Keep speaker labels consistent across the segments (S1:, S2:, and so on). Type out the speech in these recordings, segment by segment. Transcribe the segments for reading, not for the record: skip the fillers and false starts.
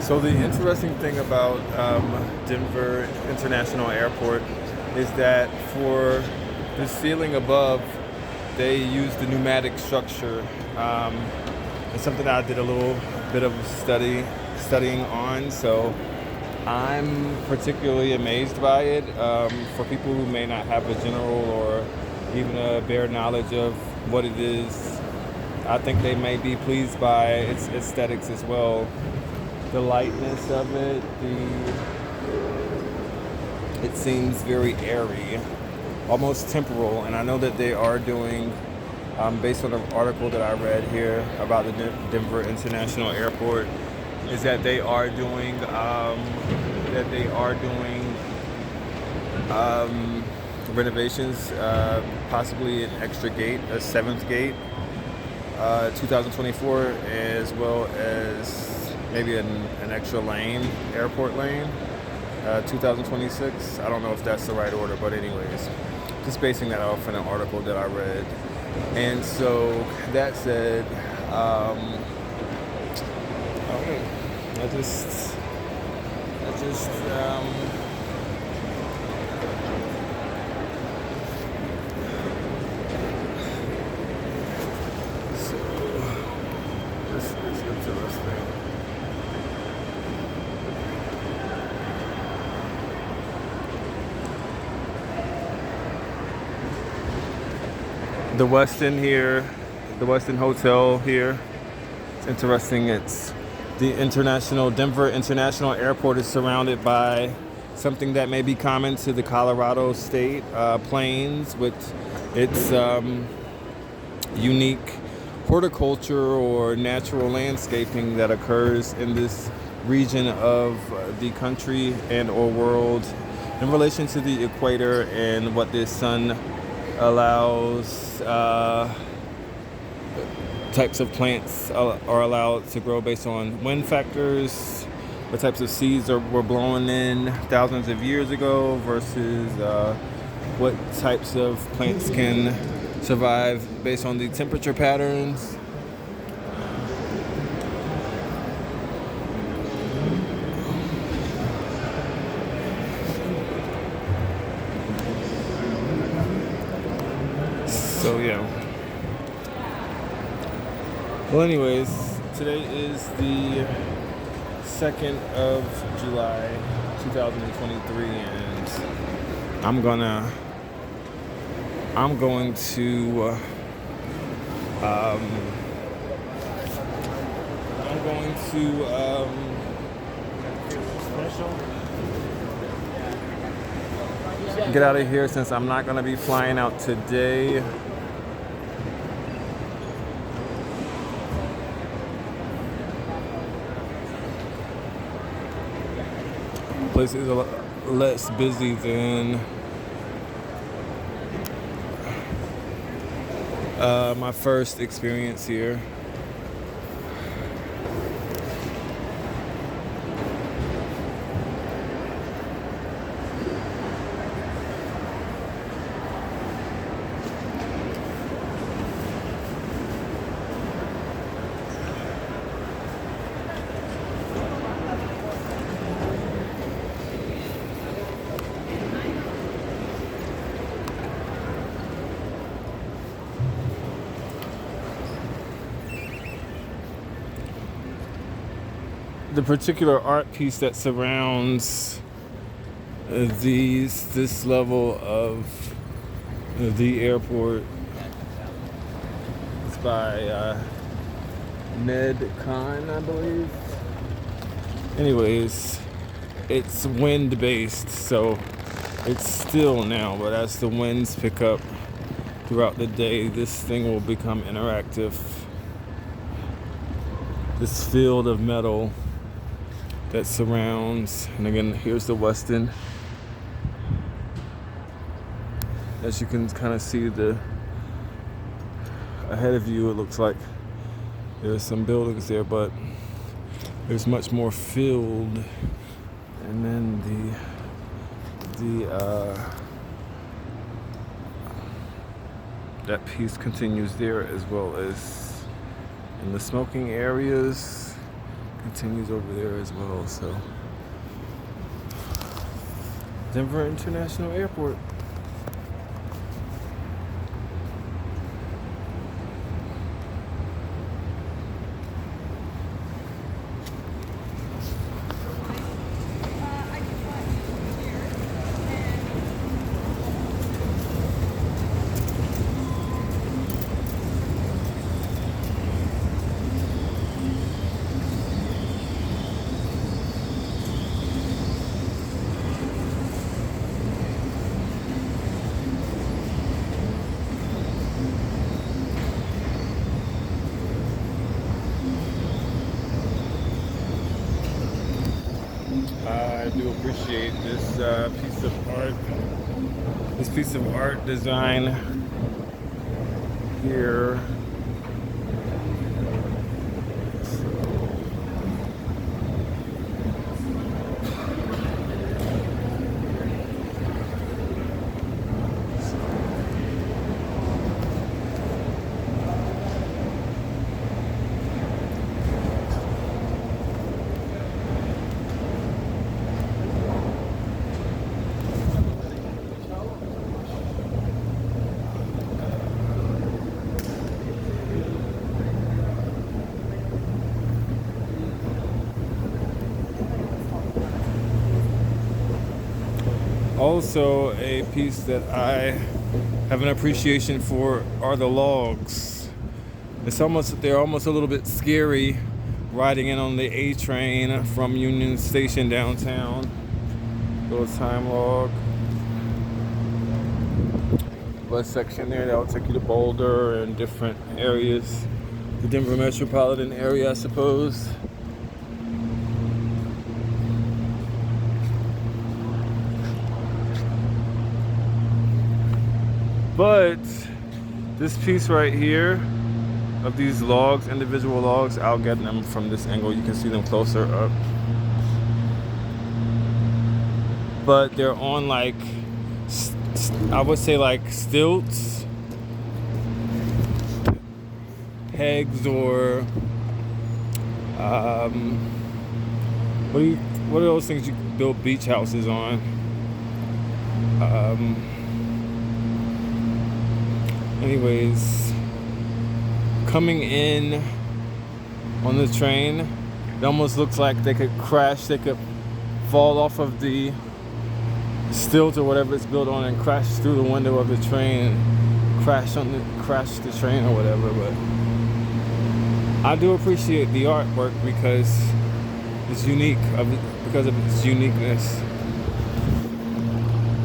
S1: So the interesting thing about Denver International Airport is that for the ceiling above, they use the pneumatic structure. It's something that I did a little bit of studying on. So I'm particularly amazed by it. For people who may not have a general or even a bare knowledge of what it is, I think they may be pleased by its aesthetics as well. The lightness of it, it seems very airy, almost temporal. And I know that they are doing, based on an article that I read here about the Denver International Airport, is that they are doing renovations, possibly an extra gate, a seventh gate, 2024, as well as maybe an extra lane, airport lane, 2026. I don't know if that's the right order, but anyways, just basing that off in an article that I read. And so that said, okay, I just so this is interesting. The Westin Hotel here. It's interesting. It's the Denver International Airport is surrounded by something that may be common to the Colorado State plains, with its unique horticulture or natural landscaping that occurs in this region of the country and or world in relation to the equator and what the sun allows. Types of plants are allowed to grow based on wind factors, what types of seeds were blown in thousands of years ago versus what types of plants can survive based on the temperature patterns. So yeah. Well, anyways, today is the 2nd of July, 2023, and I'm going to get out of here since I'm not going to be flying out today. Place is a lot less busy than my first experience here. The particular art piece that surrounds this level of the airport is by Ned Kahn, I believe. Anyways, it's wind based, so it's still now, but as the winds pick up throughout the day, this thing will become interactive. This field of metal that surrounds, and again, here's the Westin. As you can kind of see ahead of you, it looks like there's some buildings there, but there's much more field. And then that piece continues there, as well as in the smoking areas. continues over there as well. So Denver International Airport. I do appreciate this piece of art. This piece of art design here. Also, a piece that I have an appreciation for are the logs. They're almost a little bit scary riding in on the A train from Union Station downtown. Little time log. Bus section there that will take you to Boulder and different areas. The Denver metropolitan area, I suppose. But this piece right here of these logs, individual logs, I'll get them from this angle. You can see them closer up. But they're on like, I would say like stilts, pegs, or what are those things you build beach houses on? Anyways, coming in on the train, it almost looks like they could crash, they could fall off of the stilt or whatever it's built on and crash through the window of the train and crash the train or whatever. But I do appreciate the artwork because it's unique, because of its uniqueness.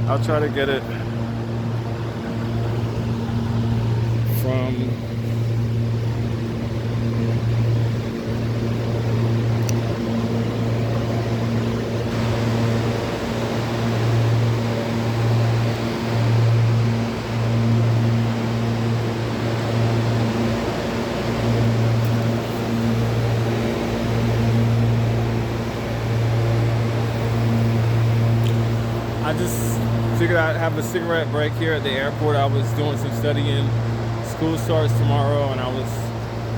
S1: I'll try to get it from I just figured I'd have a cigarette break here at the airport. I was doing some studying. School starts tomorrow, and I was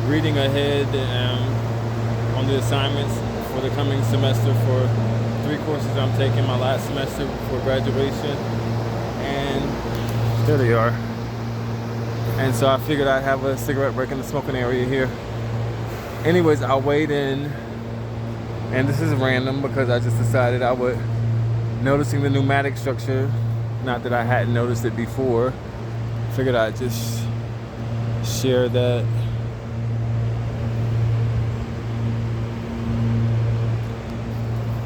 S1: reading ahead on the assignments for the coming semester for 3 courses I'm taking, my last semester for graduation, and there they are. And so I figured I'd have a cigarette break in the smoking area here. Anyways, I'll wait in, and this is random because I just decided I would, noticing the pneumatic structure, not that I hadn't noticed it before, figured I'd just share that.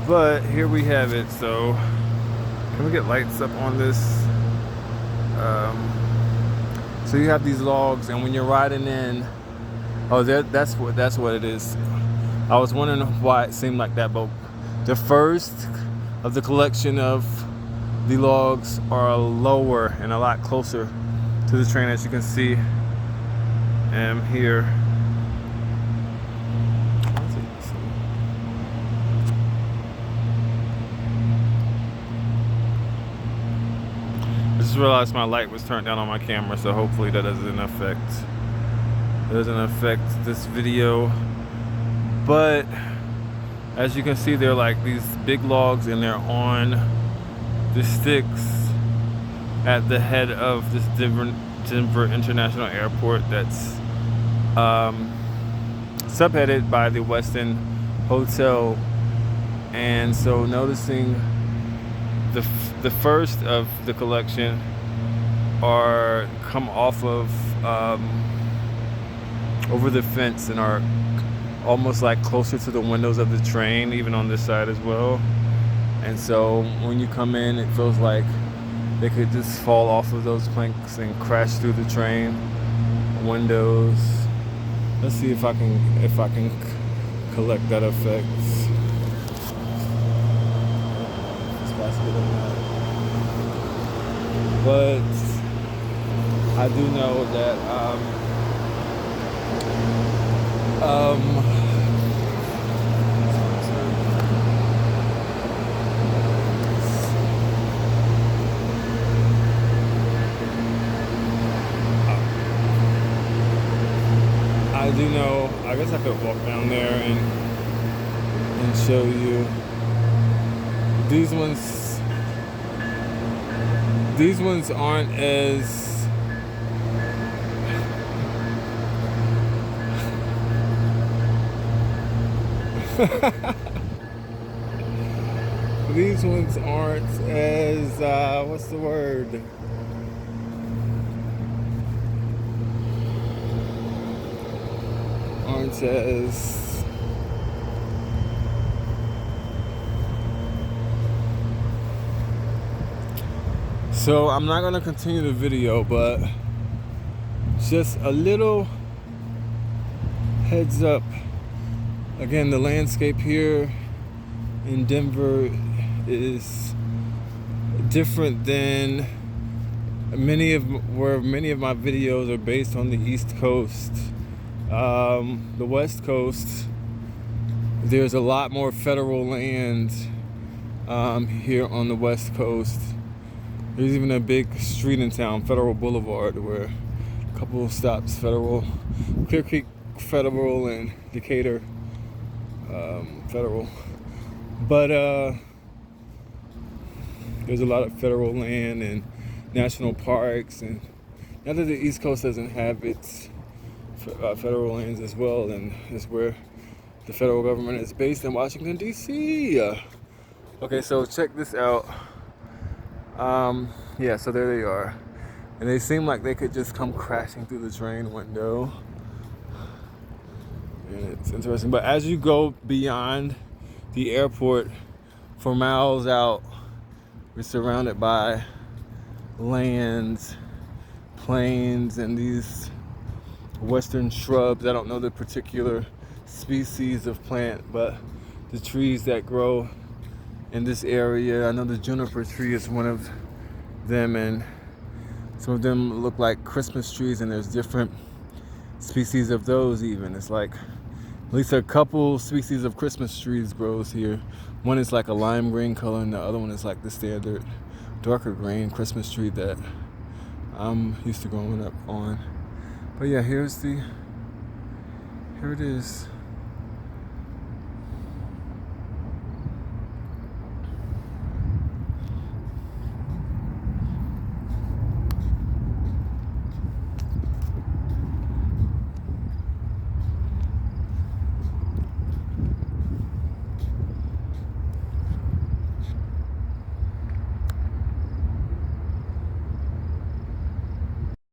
S1: But here we have it. So can we get lights up on this? So you have these logs, and when you're riding in, oh, that's what it is. I was wondering why it seemed like that, but the first of the collection of the logs are lower and a lot closer to the train, as you can see here. I just realized my light was turned down on my camera, so hopefully that doesn't affect this video. But As you can see, they're like these big logs, and they're on the sticks at the head of this Denver International Airport that's subheaded by the Westin Hotel. And so noticing the first of the collection are come off of over the fence and are almost like closer to the windows of the train, even on this side as well. And so when you come in, it feels like they could just fall off of those planks and crash through the train windows. Let's see if I can collect that effect. But I do know that I do know, I guess I could walk down there and show you. These ones aren't as these ones aren't as what's the word? Aren't as so I'm not gonna continue the video, but just a little heads up. Again, the landscape here in Denver is different than many of my videos are based on the East Coast. The West Coast, there's a lot more federal land here on the West Coast. There's even a big street in town, Federal Boulevard, where a couple of stops, Federal, Clear Creek Federal and Decatur Federal. But there's a lot of federal land and national parks, and now that the East Coast doesn't have its federal lands as well, and is where the federal government is based in Washington, D.C. Okay, so check this out. Yeah, so there they are. And they seem like they could just come crashing through the train window. And it's interesting. But as you go beyond the airport, for miles out, we're surrounded by lands, plains, and these western shrubs. I don't know the particular species of plant, but the trees that grow in this area, I know the juniper tree is one of them, and some of them look like Christmas trees, and there's different species of those even. It's like at least a couple species of Christmas trees grows here. One is like a lime green color, and the other one is like the standard darker green Christmas tree that I'm used to growing up on. But yeah, here it is.